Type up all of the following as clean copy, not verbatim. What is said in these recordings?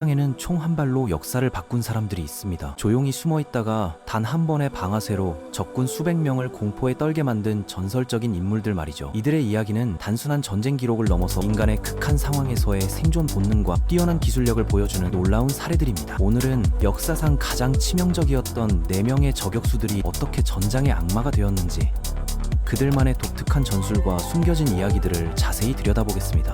세상에는 총 한 발로 역사를 바꾼 사람들이 있습니다. 조용히 숨어 있다가 단 한 번의 방아쇠로 적군 수백 명을 공포에 떨게 만든 전설적인 인물들 말이죠. 이들의 이야기는 단순한 전쟁 기록을 넘어서 인간의 극한 상황에서의 생존 본능과 뛰어난 기술력을 보여주는 놀라운 사례들입니다. 오늘은 역사상 가장 치명적이었던 4명의 저격수들이 어떻게 전장의 악마가 되었는지, 그들만의 독특한 전술과 숨겨진 이야기들을 자세히 들여다보겠습니다.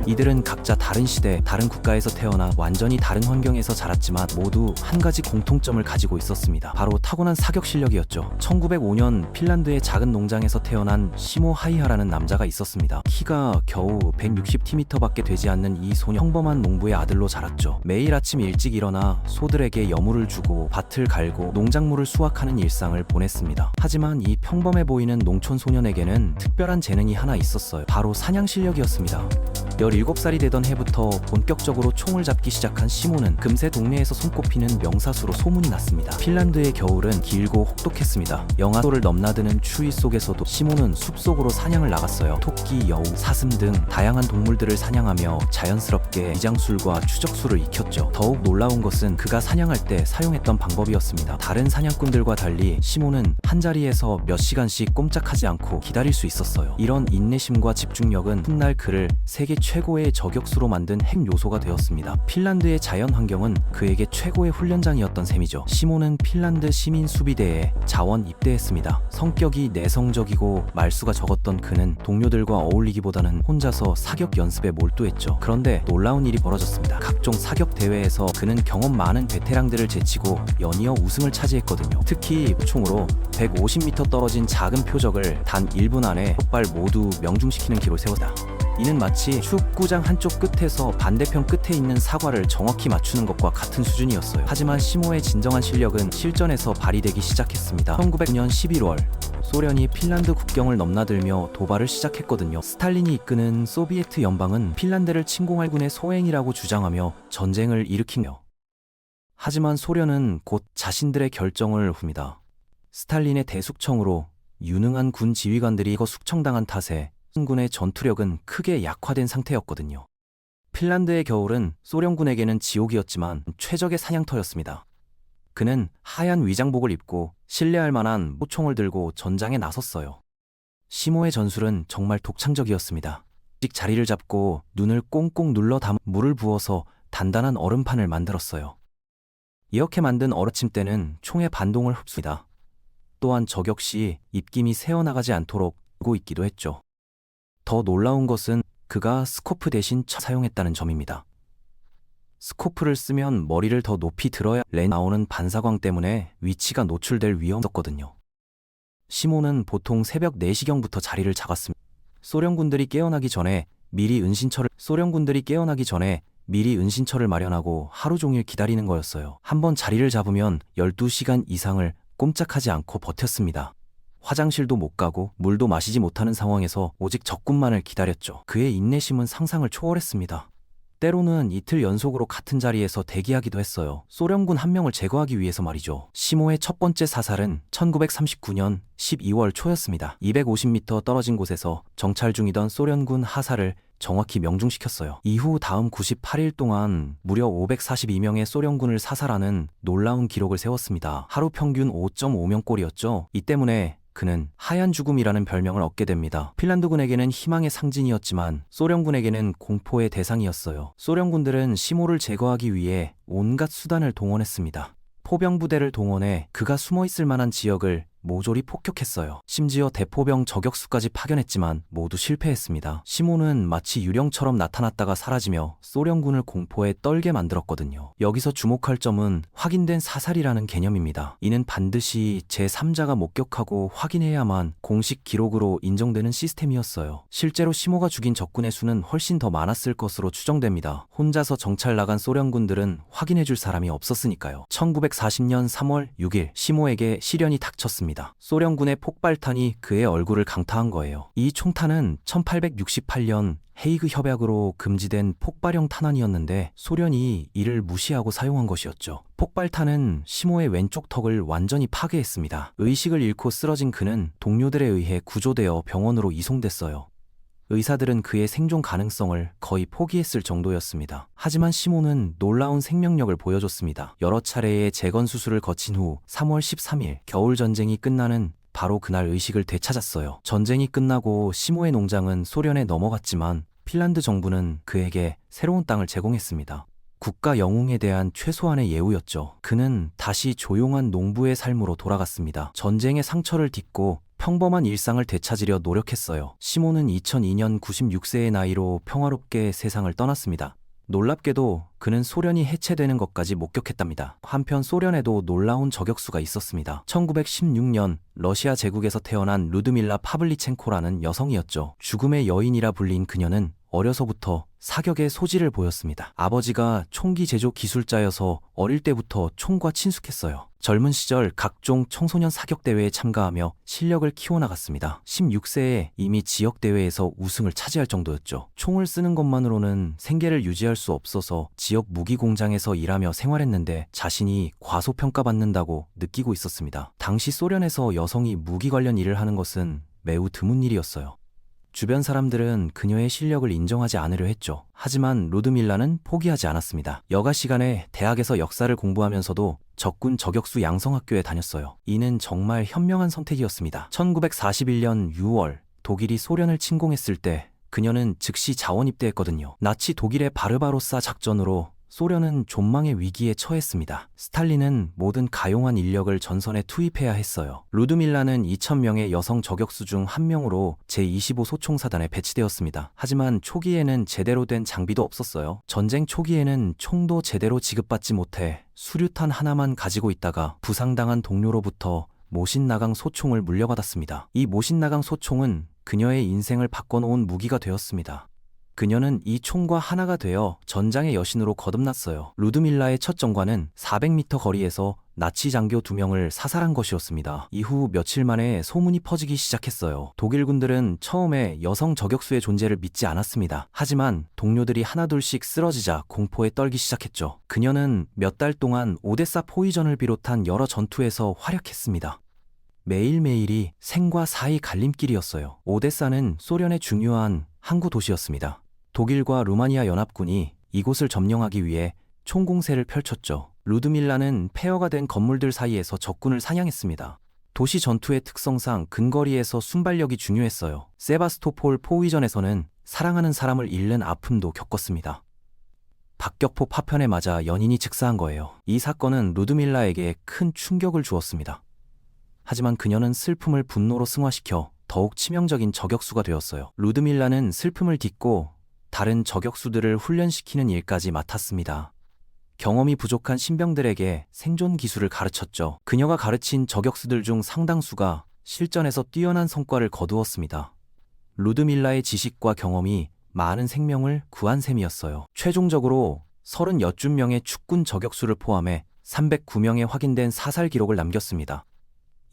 이들은 각자 다른 시대, 다른 국가에서 태어나 완전히 다른 환경에서 자랐지만 모두 한 가지 공통점을 가지고 있었습니다. 바로 타고난 사격 실력이었죠. 1905년 핀란드의 작은 농장에서 태어난 시모 하이하라는 남자가 있었습니다. 키가 겨우 160cm밖에 되지 않는 이 소녀, 평범한 농부의 아들로 자랐죠. 매일 아침 일찍 일어나 소들에게 여물을 주고 밭을 갈고 농작물을 수확하는 일상을 보냈습니다. 하지만 이 평범해 보이는 농촌 소년에게는 특별한 재능이 하나 있었어요. 바로 사냥 실력이었습니다. 17살이 되던 해부터 본격적으로 총을 잡기 시작한 시모는 금세 동네에서 손꼽히는 명사수로 소문이 났습니다. 핀란드의 겨울은 길고 혹독했습니다. 영하도를 넘나드는 추위 속에서도 시모는 숲속으로 사냥을 나갔어요. 토끼, 여우, 사슴 등 다양한 동물들을 사냥하며 자연스럽게 위장술과 추적술을 익혔죠. 더욱 놀라운 것은 그가 사냥할 때 사용했던 방법이었습니다. 다른 사냥꾼들과 달리 시모는 한자리에서 몇 시간씩 꼼짝하지 않고 기다릴 수 있었어요. 이런 인내심과 집중력은 훗날 그를 세계 최고의 저격수로 만든 핵 요소가 되었습니다. 핀란드의 자연 환경은 그에게 최고의 훈련장이었던 셈이죠. 시모는 핀란드 시민 수비대에 자원 입대했습니다. 성격이 내성적이고 말수가 적었던 그는 동료들과 어울리기보다는 혼자서 사격 연습에 몰두했죠. 그런데 놀라운 일이 벌어졌습니다. 각종 사격 대회에서 그는 경험 많은 베테랑들을 제치고 연이어 우승을 차지했거든요. 특히 총으로 150m 떨어진 작은 표적을 단 1분 안에 몇 발 모두 명중시키는 기록을 세웠다. 이는 마치 축구장 한쪽 끝에서 반대편 끝에 있는 사과를 정확히 맞추는 것과 같은 수준이었어요. 하지만 시모의 진정한 실력은 실전에서 발휘되기 시작했습니다. 1909년 11월 소련이 핀란드 국경을 넘나들며 도발을 시작했거든요. 스탈린이 이끄는 소비에트 연방은 핀란드를 침공할 군의 소행이라고 주장하며 전쟁을 일으키며, 하지만 소련은 곧 자신들의 결정을 굽니다. 스탈린의 대숙청으로 유능한 군 지휘관들이 숙청당한 탓에 군의 전투력은 크게 약화된 상태였거든요. 핀란드의 겨울은 소련군에게는 지옥이었지만 최적의 사냥터였습니다. 그는 하얀 위장복을 입고 신뢰할 만한 포총을 들고 전장에 나섰어요. 시모의 전술은 정말 독창적이었습니다. 자리를 잡고 눈을 꽁꽁 눌러 물을 부어서 단단한 얼음판을 만들었어요. 이렇게 만든 얼어침대는 총의 반동을 흡수합니다. 또한 저격 시 입김이 새어나가지 않도록 하고 있기도 했죠. 더 놀라운 것은 그가 스코프 대신 사용했다는 점입니다. 스코프를 쓰면 머리를 더 높이 들어야 나오는 반사광 때문에 위치가 노출될 위험이 있었거든요. 시모는 보통 새벽 4시경부터 자리를 잡았습니다. 소련군들이 깨어나기 전에 미리 은신처를 마련하고 하루 종일 기다리는 거였어요. 한번 자리를 잡으면 12시간 이상을 꼼짝하지 않고 버텼습니다. 화장실도 못 가고 물도 마시지 못하는 상황에서 오직 적군만을 기다렸죠. 그의 인내심은 상상을 초월했습니다. 때로는 이틀 연속으로 같은 자리에서 대기하기도 했어요. 소련군 한 명을 제거하기 위해서 말이죠. 시모의 첫 번째 사살은 1939년 12월 초였습니다. 250m 떨어진 곳에서 정찰 중이던 소련군 하사를 정확히 명중시켰어요. 이후 다음 98일 동안 무려 542명의 소련군을 사살하는 놀라운 기록을 세웠습니다. 하루 평균 5.5명꼴이었죠. 이 때문에 그는 하얀 죽음이라는 별명을 얻게 됩니다. 핀란드군에게는 희망의 상징이었지만 소련군에게는 공포의 대상이었어요. 소련군들은 시모를 제거하기 위해 온갖 수단을 동원했습니다. 포병부대를 동원해 그가 숨어있을 만한 지역을 모조리 폭격했어요. 심지어 대포병 저격수까지 파견했지만 모두 실패했습니다. 시모는 마치 유령처럼 나타났다가 사라지며 소련군을 공포에 떨게 만들었거든요. 여기서 주목할 점은 확인된 사살이라는 개념입니다. 이는 반드시 제3자가 목격하고 확인해야만 공식 기록으로 인정되는 시스템이었어요. 실제로 시모가 죽인 적군의 수는 훨씬 더 많았을 것으로 추정됩니다. 혼자서 정찰 나간 소련군들은 확인해줄 사람이 없었으니까요. 1940년 3월 6일 시모에게 시련이 닥쳤습니다. 소련군의 폭발탄이 그의 얼굴을 강타한 거예요. 이 총탄은 1868년 헤이그 협약으로 금지된 폭발형 탄환이었는데 소련이 이를 무시하고 사용한 것이었죠. 폭발탄은 시모의 왼쪽 턱을 완전히 파괴했습니다. 의식을 잃고 쓰러진 그는 동료들에 의해 구조되어 병원으로 이송됐어요. 의사들은 그의 생존 가능성을 거의 포기했을 정도였습니다. 하지만 시몬은 놀라운 생명력을 보여줬습니다. 여러 차례의 재건 수술을 거친 후 3월 13일 겨울 전쟁이 끝나는 바로 그날 의식을 되찾았어요. 전쟁이 끝나고 시모의 농장은 소련에 넘어갔지만 핀란드 정부는 그에게 새로운 땅을 제공했습니다. 국가 영웅에 대한 최소한의 예우였죠. 그는 다시 조용한 농부의 삶으로 돌아갔습니다. 전쟁의 상처를 딛고 평범한 일상을 되찾으려 노력했어요. 시몬은 2002년 96세의 나이로 평화롭게 세상을 떠났습니다. 놀랍게도 그는 소련이 해체되는 것까지 목격했답니다. 한편 소련에도 놀라운 저격수가 있었습니다. 1916년 러시아 제국에서 태어난 루드밀라 파블리첸코라는 여성이었죠. 죽음의 여인이라 불린 그녀는 어려서부터 사격의 소질을 보였습니다. 아버지가 총기 제조 기술자여서 어릴 때부터 총과 친숙했어요. 젊은 시절 각종 청소년 사격대회에 참가하며 실력을 키워나갔습니다. 16세에 이미 지역대회에서 우승을 차지할 정도였죠. 총을 쓰는 것만으로는 생계를 유지할 수 없어서 지역 무기공장에서 일하며 생활했는데 자신이 과소평가받는다고 느끼고 있었습니다. 당시 소련에서 여성이 무기 관련 일을 하는 것은 매우 드문 일이었어요. 주변 사람들은 그녀의 실력을 인정하지 않으려 했죠. 하지만 루드밀라는 포기하지 않았습니다. 여가 시간에 대학에서 역사를 공부하면서도 적군 저격수 양성학교에 다녔어요. 이는 정말 현명한 선택이었습니다. 1941년 6월 독일이 소련을 침공했을 때 그녀는 즉시 자원 입대했거든요. 나치 독일의 바르바로사 작전으로 소련은 존망의 위기에 처했습니다. 스탈린은 모든 가용한 인력을 전선에 투입해야 했어요. 루드밀라는 2,000명의 여성 저격수 중 한 명으로 제25 소총사단에 배치되었습니다. 하지만 초기에는 제대로 된 장비도 없었어요. 전쟁 초기에는 총도 제대로 지급받지 못해 수류탄 하나만 가지고 있다가 부상당한 동료로부터 모신나강 소총을 물려받았습니다. 이 모신나강 소총은 그녀의 인생을 바꿔놓은 무기가 되었습니다. 그녀는 이 총과 하나가 되어 전장의 여신으로 거듭났어요. 루드밀라의 첫 정과는 400m 거리에서 나치 장교 2명을 사살한 것이었습니다. 이후 며칠 만에 소문이 퍼지기 시작했어요. 독일군들은 처음에 여성 저격수의 존재를 믿지 않았습니다. 하지만 동료들이 하나둘씩 쓰러지자 공포에 떨기 시작했죠. 그녀는 몇 달 동안 오데사 포위전을 비롯한 여러 전투에서 활약했습니다. 매일매일이 생과 사의 갈림길이었어요. 오데사는 소련의 중요한 항구 도시였습니다. 독일과 루마니아 연합군이 이곳을 점령하기 위해 총공세를 펼쳤죠. 루드밀라는 폐허가 된 건물들 사이에서 적군을 사냥했습니다. 도시 전투의 특성상 근거리에서 순발력이 중요했어요. 세바스토폴 포위전에서는 사랑하는 사람을 잃는 아픔도 겪었습니다. 박격포 파편에 맞아 연인이 즉사한 거예요. 이 사건은 루드밀라에게 큰 충격을 주었습니다. 하지만 그녀는 슬픔을 분노로 승화시켜 더욱 치명적인 저격수가 되었어요. 루드밀라는 슬픔을 딛고 다른 저격수들을 훈련시키는 일까지 맡았습니다. 경험이 부족한 신병들에게 생존 기술을 가르쳤죠. 그녀가 가르친 저격수들 중 상당수가 실전에서 뛰어난 성과를 거두었습니다. 루드밀라의 지식과 경험이 많은 생명을 구한 셈이었어요. 최종적으로 30여명의 축군 저격수를 포함해 309명의 확인된 사살 기록을 남겼습니다.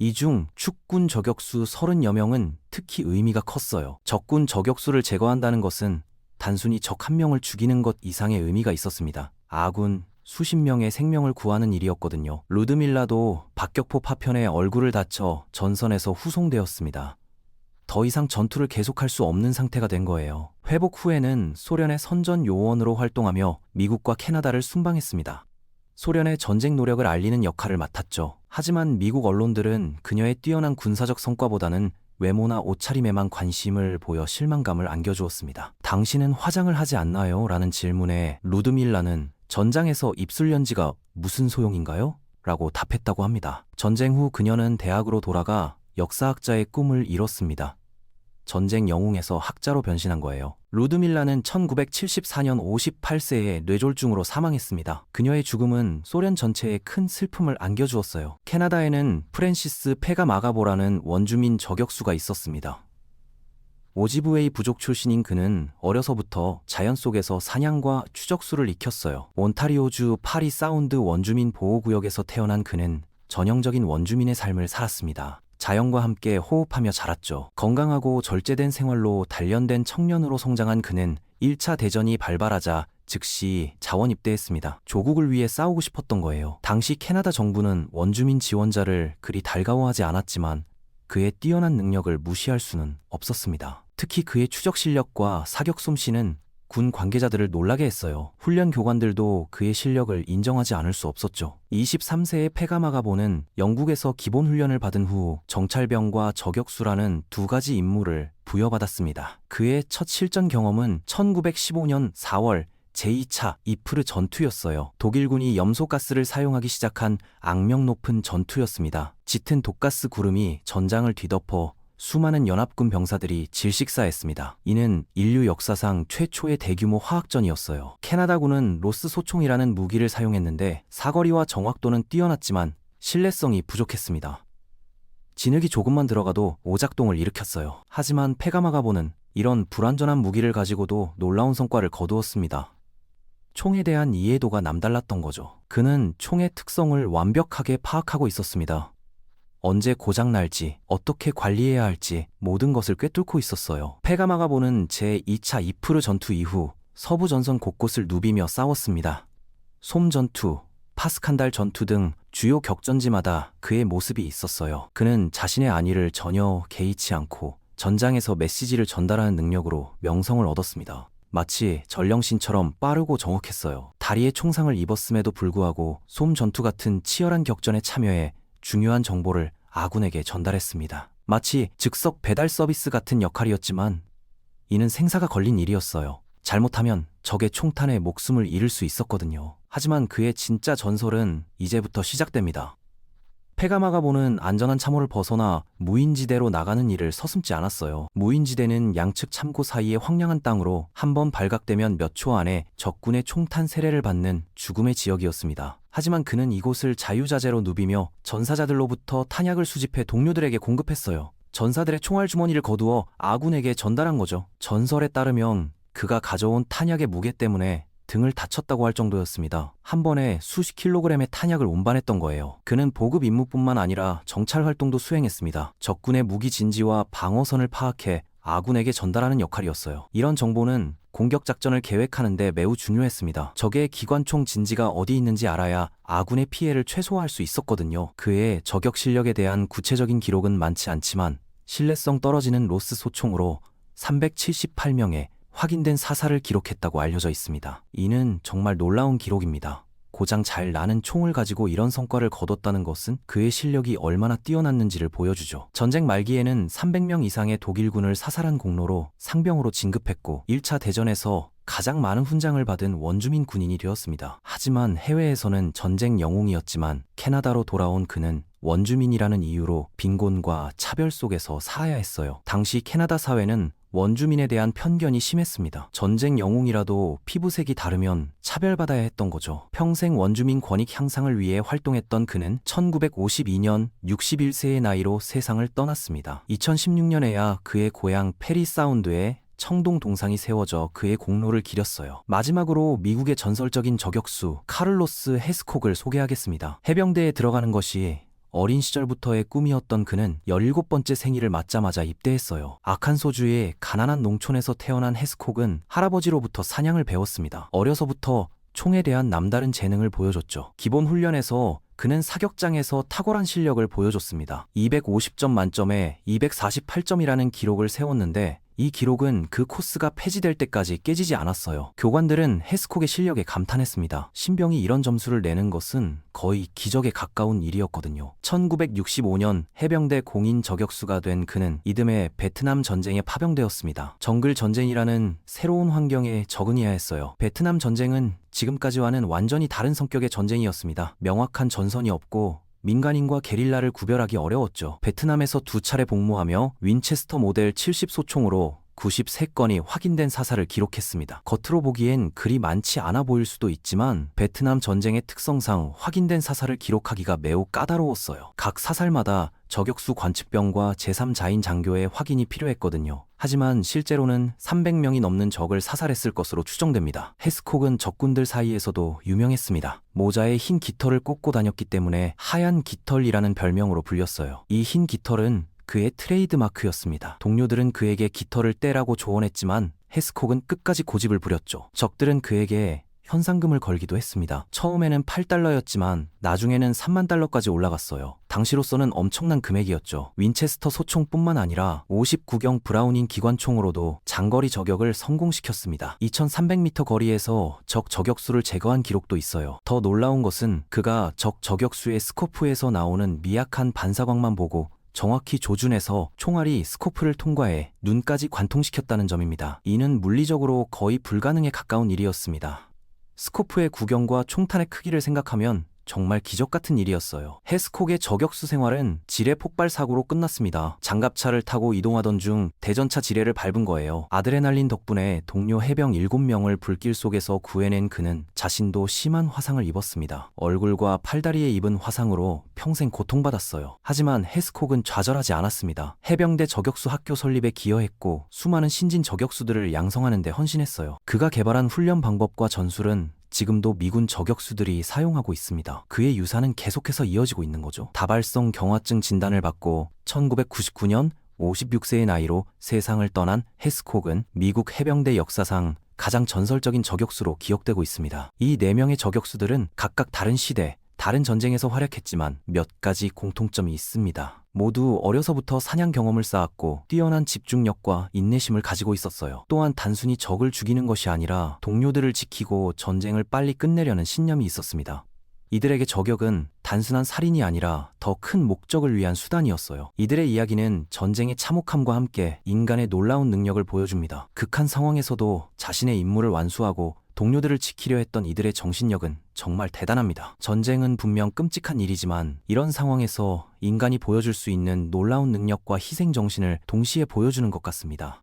이 중 축군 저격수 30여 명은 특히 의미가 컸어요. 적군 저격수를 제거한다는 것은 단순히 적 한 명을 죽이는 것 이상의 의미가 있었습니다. 아군 수십 명의 생명을 구하는 일이었거든요. 루드밀라도 박격포 파편에 얼굴을 다쳐 전선에서 후송되었습니다. 더 이상 전투를 계속할 수 없는 상태가 된 거예요. 회복 후에는 소련의 선전 요원으로 활동하며 미국과 캐나다를 순방했습니다. 소련의 전쟁 노력을 알리는 역할을 맡았죠. 하지만 미국 언론들은 그녀의 뛰어난 군사적 성과보다는 외모나 옷차림에만 관심을 보여 실망감을 안겨주었습니다. 당신은 화장을 하지 않나요? 라는 질문에 루드밀라는 전장에서 입술 연지가 무슨 소용인가요? 라고 답했다고 합니다. 전쟁 후 그녀는 대학으로 돌아가 역사학자의 꿈을 이뤘습니다. 전쟁 영웅에서 학자로 변신한 거예요. 루드밀라는 1974년 58세에 뇌졸중으로 사망했습니다. 그녀의 죽음은 소련 전체에 큰 슬픔을 안겨주었어요. 캐나다에는 프랜시스 페가마가보라는 원주민 저격수가 있었습니다. 오지브웨이 부족 출신인 그는 어려서부터 자연 속에서 사냥과 추적수를 익혔어요. 온타리오주 파리 사운드 원주민 보호구역에서 태어난 그는 전형적인 원주민의 삶을 살았습니다. 자연과 함께 호흡하며 자랐죠. 건강하고 절제된 생활로 단련된 청년으로 성장한 그는 1차 대전이 발발하자 즉시 자원 입대했습니다. 조국을 위해 싸우고 싶었던 거예요. 당시 캐나다 정부는 원주민 지원자를 그리 달가워하지 않았지만 그의 뛰어난 능력을 무시할 수는 없었습니다. 특히 그의 추적 실력과 사격 솜씨는 군 관계자들을 놀라게 했어요. 훈련 교관들도 그의 실력을 인정하지 않을 수 없었죠. 23세의 페가마가보는 영국에서 기본 훈련을 받은 후 정찰병과 저격수라는 두 가지 임무를 부여받았습니다. 그의 첫 실전 경험은 1915년 4월 제2차 이프르 전투였어요. 독일군이 염소가스를 사용하기 시작한 악명 높은 전투였습니다. 짙은 독가스 구름이 전장을 뒤덮어 수많은 연합군 병사들이 질식사했습니다. 이는 인류 역사상 최초의 대규모 화학전이었어요. 캐나다군은 로스 소총이라는 무기를 사용했는데 사거리와 정확도는 뛰어났지만 신뢰성이 부족했습니다. 진흙이 조금만 들어가도 오작동을 일으켰어요. 하지만 페가마가보는 이런 불완전한 무기를 가지고도 놀라운 성과를 거두었습니다. 총에 대한 이해도가 남달랐던 거죠. 그는 총의 특성을 완벽하게 파악하고 있었습니다. 언제 고장날지, 어떻게 관리해야 할지 모든 것을 꿰뚫고 있었어요. 페가마가보는 제2차 이프르 전투 이후 서부 전선 곳곳을 누비며 싸웠습니다. 솜 전투, 파스칸달 전투 등 주요 격전지마다 그의 모습이 있었어요. 그는 자신의 안위를 전혀 개의치 않고 전장에서 메시지를 전달하는 능력으로 명성을 얻었습니다. 마치 전령신처럼 빠르고 정확했어요. 다리에 총상을 입었음에도 불구하고 솜 전투 같은 치열한 격전에 참여해 중요한 정보를 아군에게 전달했습니다. 마치 즉석 배달 서비스 같은 역할이었지만 이는 생사가 걸린 일이었어요. 잘못하면 적의 총탄에 목숨을 잃을 수 있었거든요. 하지만 그의 진짜 전설은 이제부터 시작됩니다. 페가마가보는 안전한 참호를 벗어나 무인지대로 나가는 일을 서슴지 않았어요. 무인지대는 양측 참고 사이의 황량한 땅으로 한번 발각되면 몇 초 안에 적군의 총탄 세례를 받는 죽음의 지역이었습니다. 하지만 그는 이곳을 자유자재로 누비며 전사자들로부터 탄약을 수집해 동료들에게 공급했어요. 전사들의 총알 주머니를 거두어 아군에게 전달한 거죠. 전설에 따르면 그가 가져온 탄약의 무게 때문에 등을 다쳤다고 할 정도였습니다. 한 번에 수십 킬로그램의 탄약을 운반했던 거예요. 그는 보급 임무뿐만 아니라 정찰 활동도 수행했습니다. 적군의 무기 진지와 방어선을 파악해 아군에게 전달하는 역할이었어요. 이런 정보는 공격 작전을 계획하는데 매우 중요했습니다. 적의 기관총 진지가 어디 있는지 알아야 아군의 피해를 최소화할 수 있었거든요. 그의 저격 실력에 대한 구체적인 기록은 많지 않지만 신뢰성 떨어지는 로스 소총으로 378명의 확인된 사살을 기록했다고 알려져 있습니다. 이는 정말 놀라운 기록입니다. 고장 잘 나는 총을 가지고 이런 성과를 거뒀다는 것은 그의 실력이 얼마나 뛰어났는지를 보여주죠. 전쟁 말기에는 300명 이상의 독일군을 사살한 공로로 상병으로 진급했고 1차 대전에서 가장 많은 훈장을 받은 원주민 군인이 되었습니다. 하지만 해외에서는 전쟁 영웅이었지만 캐나다로 돌아온 그는 원주민이라는 이유로 빈곤과 차별 속에서 살아야 했어요. 당시 캐나다 사회는 원주민에 대한 편견이 심했습니다. 전쟁 영웅이라도 피부색이 다르면 차별받아야 했던 거죠. 평생 원주민 권익 향상을 위해 활동했던 그는 1952년 61세의 나이로 세상을 떠났습니다. 2016년에야 그의 고향 페리 사운드에 청동 동상이 세워져 그의 공로를 기렸어요. 마지막으로 미국의 전설적인 저격수 카를로스 헤스콕을 소개하겠습니다. 해병대에 들어가는 것이 어린 시절부터의 꿈이었던 그는 17번째 생일을 맞자마자 입대했어요. 아칸소주의 가난한 농촌에서 태어난 헤스콕은 할아버지로부터 사냥을 배웠습니다. 어려서부터 총에 대한 남다른 재능을 보여줬죠. 기본 훈련에서 그는 사격장에서 탁월한 실력을 보여줬습니다. 250점 만점에 248점이라는 기록을 세웠는데 이 기록은 그 코스가 폐지될 때까지 깨지지 않았어요. 교관들은 헤스콕의 실력에 감탄했습니다. 신병이 이런 점수를 내는 것은 거의 기적에 가까운 일이었거든요. 1965년 해병대 공인 저격수가 된 그는 이듬해 베트남 전쟁에 파병되었습니다. 정글 전쟁이라는 새로운 환경에 적응해야 했어요. 베트남 전쟁은 지금까지와는 완전히 다른 성격의 전쟁이었습니다. 명확한 전선이 없고 민간인과 게릴라를 구별하기 어려웠죠. 베트남에서 2차례 복무하며 윈체스터 모델 70소총으로 93건이 확인된 사살을 기록했습니다. 겉으로 보기엔 그리 많지 않아 보일 수도 있지만 베트남 전쟁의 특성상 확인된 사살을 기록하기가 매우 까다로웠어요. 각 사살마다 저격수 관측병과 제3자인 장교의 확인이 필요했거든요. 하지만 실제로는 300명이 넘는 적을 사살했을 것으로 추정됩니다. 헤스콕은 적군들 사이에서도 유명했습니다. 모자에 흰 깃털을 꽂고 다녔기 때문에 하얀 깃털이라는 별명으로 불렸어요. 이 흰 깃털은 그의 트레이드 마크였습니다. 동료들은 그에게 깃털을 떼라고 조언했지만 헤스콕은 끝까지 고집을 부렸죠. 적들은 그에게 현상금을 걸기도 했습니다. 처음에는 8달러였지만 나중에는 3만 달러까지 올라갔어요. 당시로서는 엄청난 금액이었죠. 윈체스터 소총뿐만 아니라 59경 브라우닝 기관총으로도 장거리 저격을 성공시켰습니다. 2300m 거리에서 적 저격수를 제거한 기록도 있어요. 더 놀라운 것은 그가 적 저격수의 스코프에서 나오는 미약한 반사광만 보고 정확히 조준해서 총알이 스코프를 통과해 눈까지 관통시켰다는 점입니다. 이는 물리적으로 거의 불가능에 가까운 일이었습니다. 스코프의 구경과 총탄의 크기를 생각하면 정말 기적 같은 일이었어요. 헤스콕의 저격수 생활은 지뢰 폭발 사고로 끝났습니다. 장갑차를 타고 이동하던 중 대전차 지뢰를 밟은 거예요. 아드레날린 덕분에 동료 해병 7명을 불길 속에서 구해낸 그는 자신도 심한 화상을 입었습니다. 얼굴과 팔다리에 입은 화상으로 평생 고통받았어요. 하지만 헤스콕은 좌절하지 않았습니다. 해병대 저격수 학교 설립에 기여했고 수많은 신진 저격수들을 양성하는 데 헌신했어요. 그가 개발한 훈련 방법과 전술은 지금도 미군 저격수들이 사용하고 있습니다. 그의 유산은 계속해서 이어지고 있는 거죠. 다발성 경화증 진단을 받고 1999년 56세의 나이로 세상을 떠난 헤스콕은 미국 해병대 역사상 가장 전설적인 저격수로 기억되고 있습니다. 이 4명의 저격수들은 각각 다른 시대, 다른 전쟁에서 활약했지만 몇 가지 공통점이 있습니다. 모두 어려서부터 사냥 경험을 쌓았고 뛰어난 집중력과 인내심을 가지고 있었어요. 또한 단순히 적을 죽이는 것이 아니라 동료들을 지키고 전쟁을 빨리 끝내려는 신념이 있었습니다. 이들에게 저격은 단순한 살인이 아니라 더 큰 목적을 위한 수단이었어요. 이들의 이야기는 전쟁의 참혹함과 함께 인간의 놀라운 능력을 보여줍니다. 극한 상황에서도 자신의 임무를 완수하고 동료들을 지키려 했던 이들의 정신력은 정말 대단합니다. 전쟁은 분명 끔찍한 일이지만 이런 상황에서 인간이 보여줄 수 있는 놀라운 능력과 희생 정신을 동시에 보여주는 것 같습니다.